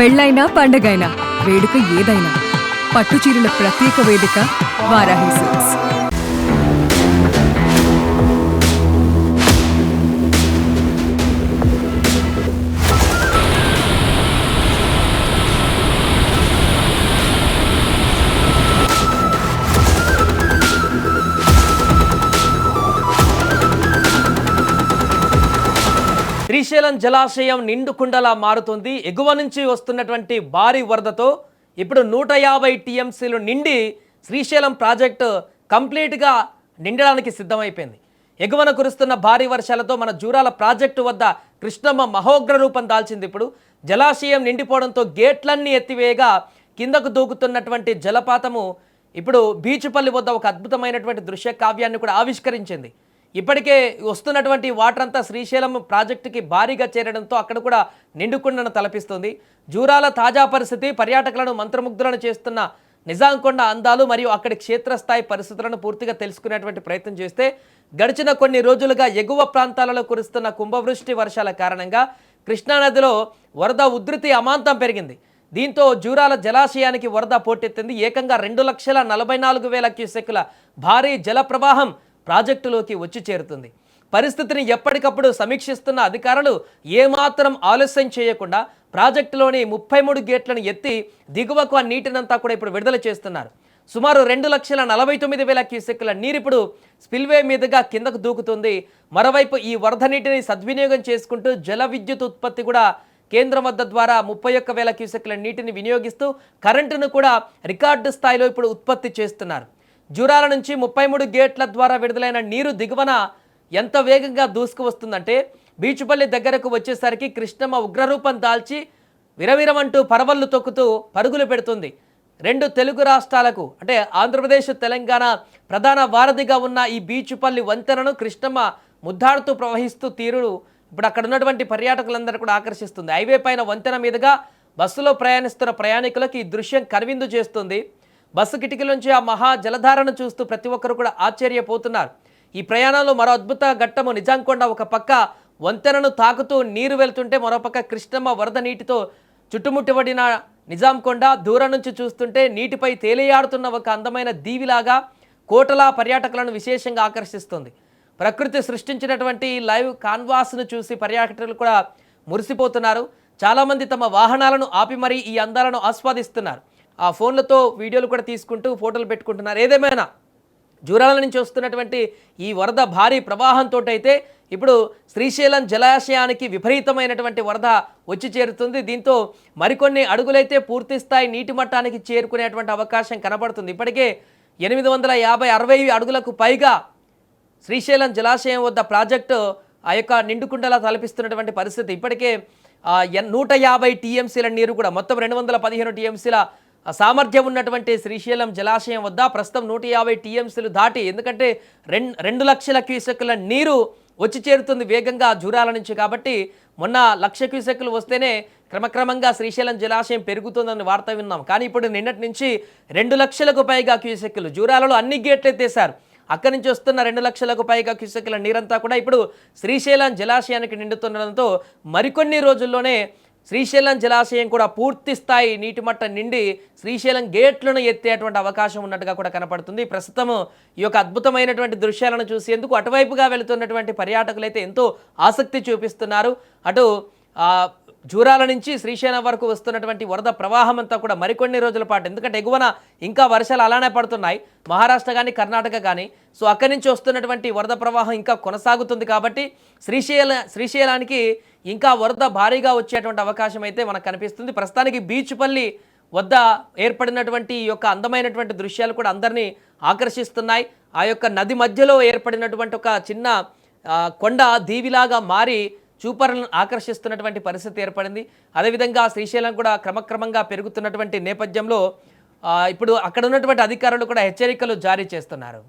పెళ్ళైనా పండగైనా వేడుక ఏదైనా పట్టుచీరల ప్రత్యేక వేదిక వారాహి సిల్క్స్. శ్రీశైలం జలాశయం నిండుకుండలా మారుతుంది. ఎగువ నుంచి వస్తున్నటువంటి భారీ వరదతో ఇప్పుడు 150 టీఎంసీలు నిండి శ్రీశైలం ప్రాజెక్టు కంప్లీట్గా నిండడానికి సిద్ధమైపోయింది. ఎగువన కురుస్తున్న భారీ వర్షాలతో మన జూరాల ప్రాజెక్టు వద్ద కృష్ణమ్మ మహోగ్ర రూపం దాల్చింది. ఇప్పుడు జలాశయం నిండిపోవడంతో గేట్లన్నీ ఎత్తివేయగా కిందకు దూకుతున్నటువంటి జలపాతము ఇప్పుడు బీచుపల్లి వద్ద ఒక అద్భుతమైనటువంటి దృశ్య కావ్యాన్ని కూడా ఆవిష్కరించింది. ఇప్పటికే వస్తున్నటువంటి వాటర్ అంతా శ్రీశైలం ప్రాజెక్టుకి భారీగా చేరడంతో అక్కడ కూడా నిండుకుండను తలపిస్తుంది. జూరాల తాజా పరిస్థితి పర్యాటకులను మంత్రముగ్ధులను చేస్తున్న నిజాంకొండ అందాలు మరియు అక్కడి క్షేత్రస్థాయి పరిస్థితులను పూర్తిగా తెలుసుకునేటువంటి ప్రయత్నం చేస్తే గడిచిన కొన్ని రోజులుగా ఎగువ ప్రాంతాలలో కురుస్తున్న కుంభవృష్టి వర్షాల కారణంగా కృష్ణానదిలో వరద ఉధృతి అమాంతం పెరిగింది. దీంతో జూరాల జలాశయానికి వరద పోటెత్తింది. ఏకంగా 2,44,000 క్యూసెక్కుల భారీ జల ప్రవాహం ప్రాజెక్టులోకి వచ్చి చేరుతుంది. పరిస్థితిని ఎప్పటికప్పుడు సమీక్షిస్తున్న అధికారులు ఏమాత్రం ఆలస్యం చేయకుండా ప్రాజెక్టులోని 33 గేట్లను ఎత్తి దిగువకు ఆ నీటినంతా కూడా ఇప్పుడు విడుదల చేస్తున్నారు. సుమారు 2,49,000 క్యూసెక్కుల నీరు ఇప్పుడు స్పిల్వే మీదుగా కిందకు దూకుతుంది. మరోవైపు ఈ వరద నీటిని సద్వినియోగం చేసుకుంటూ జల విద్యుత్ ఉత్పత్తి కూడా కేంద్రం వద్ద ద్వారా 31,000 క్యూసెక్కుల నీటిని వినియోగిస్తూ కరెంటును కూడా రికార్డు స్థాయిలో ఇప్పుడు ఉత్పత్తి చేస్తున్నారు. జూరాల నుంచి 33 గేట్ల ద్వారా విడుదలైన నీరు దిగువన ఎంత వేగంగా దూసుకు వస్తుందంటే బీచుపల్లి దగ్గరకు వచ్చేసరికి కృష్ణమ్మ ఉగ్రరూపం దాల్చి విరవిరమంటూ పరవళ్ళు తొక్కుతూ పరుగులు పెడుతుంది. 2 తెలుగు రాష్ట్రాలకు అంటే ఆంధ్రప్రదేశ్ తెలంగాణ ప్రధాన వారధిగా ఉన్న ఈ బీచుపల్లి వంతెనను కృష్ణమ్మ ముద్దాడుతూ ప్రవహిస్తూ తీరు ఇప్పుడు అక్కడ ఉన్నటువంటి పర్యాటకులందరూ కూడా ఆకర్షిస్తుంది. హైవే పైన వంతెన మీదుగా బస్సులో ప్రయాణిస్తున్న ప్రయాణికులకు ఈ దృశ్యం కనువిందు చేస్తుంది. బస్సు కిటికీలోంచి ఆ మహా జలధారను చూస్తూ ప్రతి ఒక్కరు కూడా ఆశ్చర్యపోతున్నారు. ఈ ప్రయాణంలో మరో అద్భుత ఘట్టము నిజాంకొండ ఒక పక్క వంతెనను తాకుతూ నీరు వెళ్తుంటే మరోపక్క కృష్ణమ్మ వరద నీటితో చుట్టుముట్టబడిన నిజాంకొండ దూరం నుంచి చూస్తుంటే నీటిపై తేలియాడుతున్న ఒక అందమైన దీవిలాగా కోటలా పర్యాటకులను విశేషంగా ఆకర్షిస్తుంది. ప్రకృతి సృష్టించినటువంటి లైవ్ కాన్వాస్ను చూసి పర్యాటకులు కూడా మురిసిపోతున్నారు. చాలామంది తమ వాహనాలను ఆపి మరీ ఈ అందాలను ఆస్వాదిస్తున్నారు. ఆ ఫోన్లతో వీడియోలు కూడా తీసుకుంటూ ఫోటోలు పెట్టుకుంటున్నారు. ఏదేమైనా జూరాల నుంచి వస్తున్నటువంటి ఈ వరద భారీ ప్రవాహంతో అయితే ఇప్పుడు శ్రీశైలం జలాశయానికి విపరీతమైనటువంటి వరద వచ్చి చేరుతుంది. దీంతో మరికొన్ని అడుగులైతే పూర్తి స్థాయి నీటి మట్టానికి చేరుకునేటువంటి అవకాశం కనబడుతుంది. ఇప్పటికే 850-60 అడుగులకు పైగా శ్రీశైలం జలాశయం వద్ద ప్రాజెక్టు ఆ యొక్క నిండుకుండలా తలపిస్తున్నటువంటి పరిస్థితి. ఇప్పటికే 150 టీఎంసీల నీరు కూడా మొత్తం 215 టీఎంసీల సామర్థ్యం ఉన్నటువంటి శ్రీశైలం జలాశయం వద్ద ప్రస్తుతం 150 టీఎంసీలు దాటి ఎందుకంటే 2 లక్షల క్యూసెక్కుల నీరు వచ్చి చేరుతుంది వేగంగా జూరాల నుంచి. కాబట్టి మొన్న 1,00,000 క్యూసెక్కులు వస్తేనే క్రమక్రమంగా శ్రీశైలం జలాశయం పెరుగుతుందని వార్త విన్నాం. కానీ ఇప్పుడు నిన్నటి నుంచి 2 లక్షలకు పైగా క్యూసెక్కులు జూరాలలో అన్ని గేట్లు ఎత్తేశారు. అక్కడి నుంచి వస్తున్న 2 లక్షలకు పైగా క్యూసెక్కుల నీరంతా కూడా ఇప్పుడు శ్రీశైలం జలాశయానికి నిండుతుండడంతో మరికొన్ని రోజుల్లోనే శ్రీశైలం జలాశయం కూడా పూర్తి స్థాయి నీటి మట్టం నిండి శ్రీశైలం గేట్లను ఎత్తేటువంటి అవకాశం ఉన్నట్టుగా కూడా కనపడుతుంది. ప్రస్తుతం ఈ యొక్క అద్భుతమైనటువంటి దృశ్యాలను చూసేందుకు అటువైపుగా వెళుతున్నటువంటి పర్యాటకులైతే ఎంతో ఆసక్తి చూపిస్తున్నారు. అటు జూరాల నుంచి శ్రీశైలం వరకు వస్తున్నటువంటి వరద ప్రవాహం అంతా కూడా మరికొన్ని రోజుల పాటు ఎందుకంటే ఎగువన ఇంకా వర్షాలు అలానే పడుతున్నాయి మహారాష్ట్ర కానీ కర్ణాటక కానీ. సో అక్కడి నుంచి వస్తున్నటువంటి వరద ప్రవాహం ఇంకా కొనసాగుతుంది. కాబట్టి శ్రీశైలానికి ఇంకా వరద భారీగా వచ్చేటువంటి అవకాశం అయితే మనకు కనిపిస్తుంది. ప్రస్తుతానికి బీచుపల్లి వద్ద ఏర్పడినటువంటి ఈ యొక్క అందమైనటువంటి దృశ్యాలు కూడా అందరినీ ఆకర్షిస్తున్నాయి. ఆ యొక్క నది మధ్యలో ఏర్పడినటువంటి ఒక చిన్న కొండ దీవిలాగా మారి చూపరులను ఆకర్షిస్తున్నటువంటి పరిస్థితి ఏర్పడింది. అదేవిధంగా శ్రీశైలం కూడా క్రమక్రమంగా పెరుగుతున్నటువంటి నేపథ్యంలో ఇప్పుడు అక్కడ ఉన్నటువంటి అధికారులు కూడా హెచ్చరికలు జారీ చేస్తున్నారు.